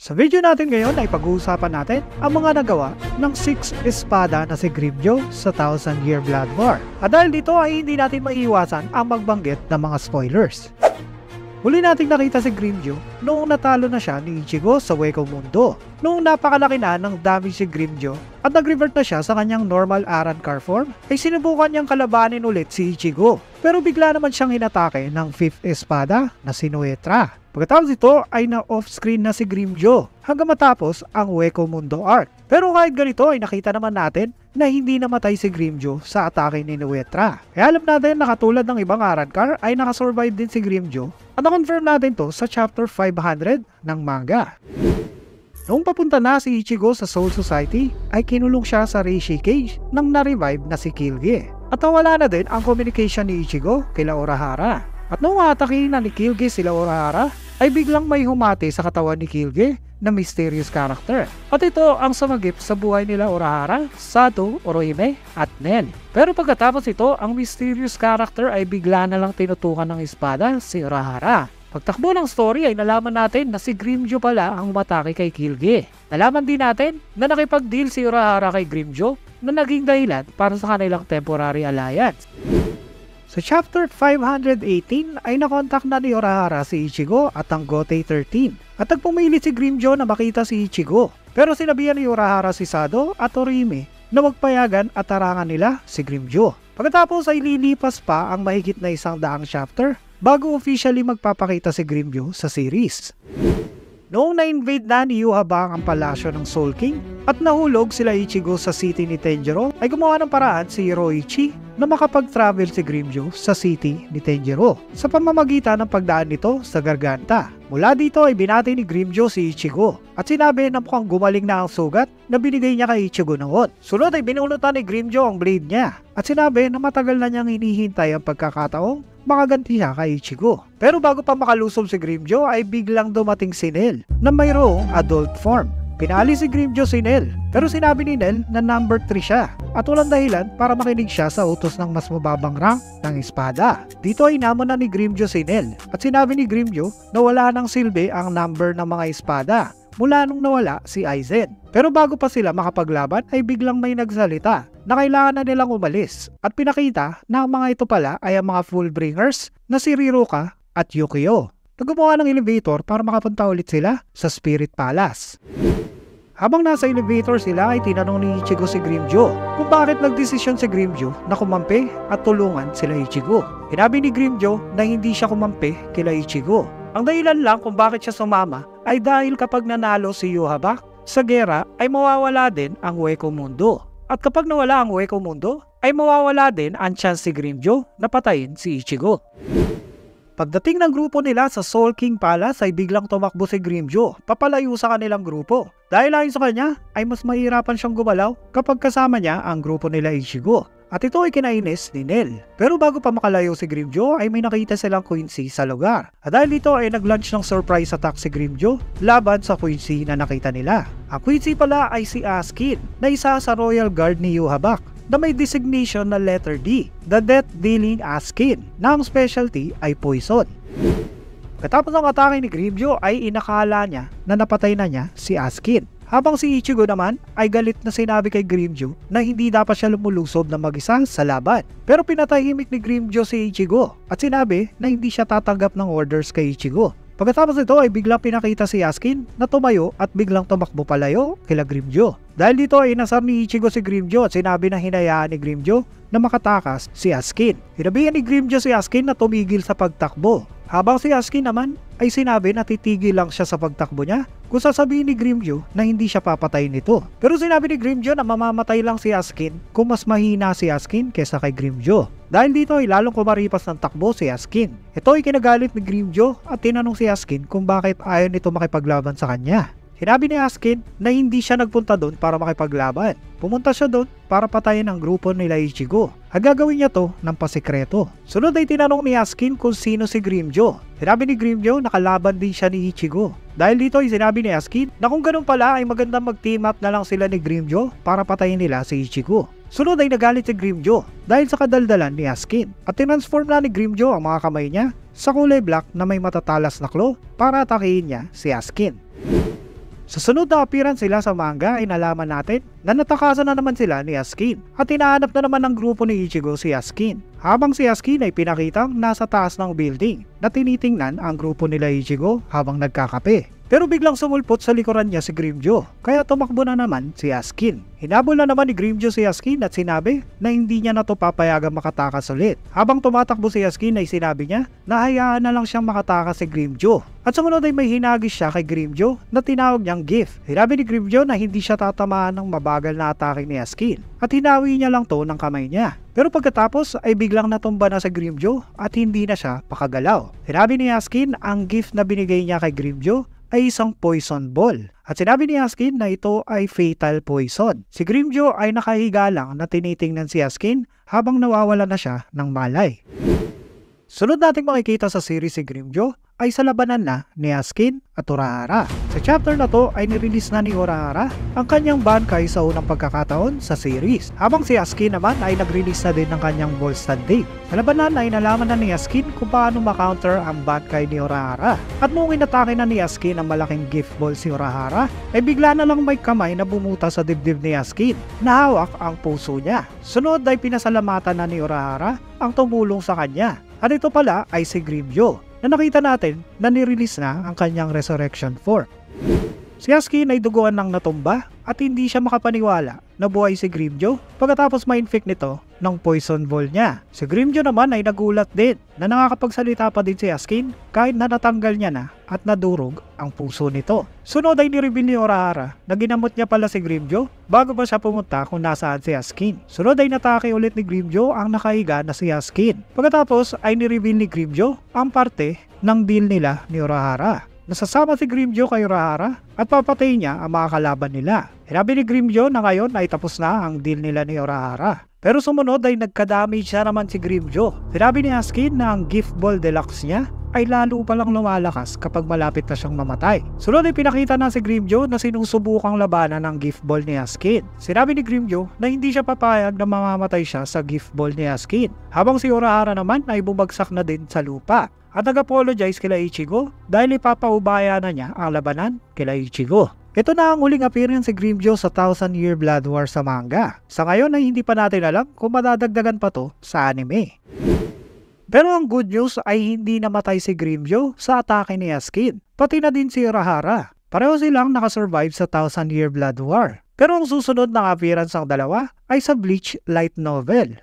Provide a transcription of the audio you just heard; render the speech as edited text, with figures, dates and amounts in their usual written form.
Sa video natin ngayon ay pag-uusapan natin ang mga nagawa ng 6 espada na si Grimmjow sa Thousand Year Blood War. At dahil dito ay hindi natin maiiwasan ang magbanggit ng mga spoilers. Huli nating nakita si Grimmjow noong natalo na siya ni Ichigo sa Hueco Mundo. Noong napakalaki na ng damage si Grimmjow at nag-revert na siya sa kanyang normal Arrancar form, ay sinubukan niyang kalabanin ulit si Ichigo. Pero bigla naman siyang hinatake ng 5th espada na si Noetra. Pagkatapos ito ay na-off-screen na si Grimmjow hanggang matapos ang Hueco Mundo arc. Pero kahit ganito ay nakita naman natin na hindi namatay si Grimmjow sa atake ni Noetra. Kaya alam natin na katulad ng ibang Arrancar ay nakasurvive din si Grimmjow at na-confirm natin to sa chapter 500 ng manga. Noong papunta na si Ichigo sa Soul Society ay kinulong siya sa Reishi Cage nang na-revive na si Killge. At nawala na din ang communication ni Ichigo kila Urahara. At noong atake na ni Killge sila Urahara ay biglang may humati sa katawan ni Killge na mysterious character. At ito ang sumagip sa buhay nila Urahara, Sado, Orohime at Nen. Pero pagkatapos ito, ang mysterious character ay bigla na lang tinutukan ng espada si Urahara. Pagtakbo ng story ay nalaman natin na si Grimmjow pala ang umatake kay Killge. Nalaman din natin na nakipag-deal si Urahara kay Grimmjow na naging dahilan para sa kanilang temporary alliance. Sa chapter 518 ay nakontak na ni Urahara si Ichigo at ang Gotei 13 at nagpumilit si Grimmjow na makita si Ichigo. Pero sinabihan ni Urahara si Sado at Orihime na wag payagan at tarangan nila si Grimmjow. Pagkatapos ay lilipas pa ang mahigit na 100 chapter bago officially magpapakita si Grimmjow sa series. Noong na-invade na ni Yhwach ang palasyo ng Soul King at nahulog sila Ichigo sa city ni Tanjiro, ay gumawa ng paraan si Hiroichi na makapag-travel si Grimmjow sa city ni Tanjiro sa pamamagitan ng pagdaan nito sa Garganta. Mula dito ay binati ni Grimmjow si Ichigo at sinabi na mukhang gumaling na ang sugat na binigay niya kay Ichigo noon. Sunod ay binunutan ni Grimmjow ang blade niya at sinabi na matagal na niyang hinihintay ang pagkakataong makaganti siya kay Ichigo. Pero bago pa makalusob si Grimmjow ay biglang dumating si Nel na mayroong adult form. Pinali si Grimmjow si Nel pero sinabi ni Nel na number 3 siya at walang dahilan para makinig siya sa utos ng mas mababang rank ng espada. Dito ay namon na ni Grimmjow si Nel at sinabi ni Grimmjow na wala nang silbi ang number ng mga espada mula nung nawala si Aizen. Pero bago pa sila makapaglaban ay biglang may nagsalita na kailangan na nilang umalis at pinakita na ang mga ito pala ay ang mga Fullbringers na si Riruka at Yukio. Naggumawa ng elevator para makapunta ulit sila sa Spirit Palace. Habang nasa elevator sila ay tinanong ni Ichigo si Grimmjow kung bakit nagdesisyon si Grimmjow na kumampi at tulungan sila Ichigo. Hinabi ni Grimmjow na hindi siya kumampi kila Ichigo. Ang dahilan lang kung bakit siya sumama ay dahil kapag nanalo si Yhwach sa gera ay mawawala din ang Hueco Mundo. At kapag nawala ang Hueco Mundo ay mawawala din ang chance si Grimmjow na patayin si Ichigo. Pagdating ng grupo nila sa Soul King Palace ay biglang tumakbo si Grimmjow papalayo sa kanilang grupo. Dahil ayon sa kanya ay mas mahirapan siyang gumalaw kapag kasama niya ang grupo nila Ichigo. At ito ay kinainis ni Nel. Pero bago pa makalayo si Grimmjow ay may nakita silang Quincy sa lugar. At dahil dito ay nag-launch ng surprise attack si Grimmjow laban sa Quincy na nakita nila. Ang Quincy pala ay si Askin na isa sa Royal Guard ni Yhwach na may designation na letter D, the death-dealing Askin, na ang specialty ay poison. Katapos ng atake ni Grimmjow ay inakala niya na napatay na niya si Askin. Habang si Ichigo naman ay galit na sinabi kay Grimmjow na hindi dapat siya lumulusob na mag-isa sa laban. Pero pinatahimik ni Grimmjow si Ichigo at sinabi na hindi siya tatanggap ng orders kay Ichigo. Pagkatapos nito ay biglang pinakita si Askin na tumayo at biglang tumakbo palayo kila Grimmjow. Dahil dito ay inasar ni Ichigo si Grimmjow at sinabi na hinayaan ni Grimmjow na makatakas si Askin. Hinabihan ni Grimmjow si Askin na tumigil sa pagtakbo. Habang si Askin naman ay sinabi na titigil lang siya sa pagtakbo niya kung sasabihin ni Grimmjow na hindi siya papatayin nito. Pero sinabi ni Grimmjow na mamamatay lang si Askin kung mas mahina si Askin kesa kay Grimmjow. Dahil dito ay lalong kumaripas ng takbo si Askin. Ito ay kinagalit ni Grimmjow at tinanong si Askin kung bakit ayaw nito makipaglaban sa kanya. Sinabi ni Askin na hindi siya nagpunta doon para makipaglaban. Pumunta siya doon para patayin ang grupo nila Ichigo. At gagawin niya to ng pasikreto. Sunod ay tinanong ni Askin kung sino si Grimmjow. Sinabi ni Grimmjow na kalaban din siya ni Ichigo. Dahil dito ay sinabi ni Askin na kung ganun pala ay magandang mag-team up na lang sila ni Grimmjow para patayin nila si Ichigo. Sunod ay nagalit si Grimmjow dahil sa kadaldalan ni Askin at tinransform na ni Grimmjow ang mga kamay niya sa kulay black na may matatalas na claw para atakihin niya si Askin. Sa sunod na appearance sila sa manga ay nalaman natin na natakasan na naman sila ni Yaskin at hinahanap na naman ng grupo ni Ichigo si Yaskin. Habang si Yaskin ay pinakitang nasa taas ng building na tinitingnan ang grupo nila Ichigo habang nagkakape. Pero biglang sumulpot sa likuran niya si Grimmjow, kaya tumakbo na naman si Yaskin. Hinabol na naman ni Grimmjow si Yaskin at sinabi na hindi niya na to papayagang makatakas ulit. Habang tumatakbo si Yaskin ay sinabi niya na hayaan na lang siyang makatakas si Grimmjow. At sumunod ay may hinagis siya kay Grimmjow na tinawag niyang gift. Sinabi ni Grimmjow na hindi siya tatamaan ng mabagal na atake ni Yaskin at hinawi niya lang to ng kamay niya. Pero pagkatapos ay biglang natumba na sa Grimmjow at hindi na siya pakagalaw. Sinabi ni Yaskin ang gift na binigay niya kay Grimmjow ay isang poison ball. At sinabi ni Yaskin na ito ay fatal poison. Si Grimmjow ay nakahiga lang na tinitingnan si Yaskin habang nawawala na siya ng malay. Sunod nating makikita sa series si Grimmjow ay sa labanan na ni Yaskin at Urahara. Sa chapter na to ay nirelease na ni Urahara ang kanyang Bankai sa unang pagkakataon sa series. Habang si Yaskin naman ay nag-release na din ng kanyang ball standing. Sa labanan ay nalaman na ni Yaskin kung paano makounter ang Bankai ni Urahara. At noong inatake na ni Yaskin ang malaking gift ball si Urahara, ay bigla na lang may kamay na bumuta sa dibdib ni Yaskin na hawak ang puso niya. Sunod ay pinasalamatan na ni Urahara ang tumulong sa kanya. At ito pala ay si Grimmjow na nakita natin na nirelease na ang kanyang resurrection form. Si Yaskin ay duguan ng natumba at hindi siya makapaniwala na buhay si Grimmjow pagkatapos ma-infect nito ng poison ball niya. Si Grimmjow naman ay nagulat din na nakakapagsalita pa din si Yaskin kahit na natanggal niya na at nadurog ang puso nito. Sunod ay nireveal ni Urahara na ginamot niya pala si Grimmjow bago pa siya pumunta kung nasaan si Yaskin. Sunod ay natake ulit ni Grimmjow ang nakahiga na si Yaskin. Pagkatapos ay nireveal ni Grimmjow ang parte ng deal nila ni Urahara. Nasasama si Grimmjow kay Urahara at papatay niya ang mga kalaban nila. Sinabi ni Grimmjow na ngayon ay tapos na ang deal nila ni Urahara. Pero sumunod ay nagka-damage na naman si Grimmjow. Sinabi ni Yaskin na ang Gift Ball Deluxe niya ay lalo palang lumalakas kapag malapit na siyang mamatay. Sunod ay pinakita na si Grimmjow na sinusubukang labanan ng Gift Ball ni Yaskin. Sinabi ni Grimmjow na hindi siya papayag na mamamatay siya sa Gift Ball ni Yaskin. Habang si Urahara naman ay bumagsak na din sa lupa. At nag-apologize kila Ichigo dahil ipapaubaya na niya ang labanan kila Ichigo. Ito na ang huling appearance si Grimmjow sa 1000-Year Blood War sa manga. Sa ngayon ay hindi pa natin alam kung madadagdagan pa to sa anime. Pero ang good news ay hindi namatay si Grimmjow sa atake ni Yaskin. Pati na din si Urahara. Pareho silang nakasurvive sa 1000-Year Blood War. Pero ang susunod na appearance ng dalawa ay sa Bleach Light Novel.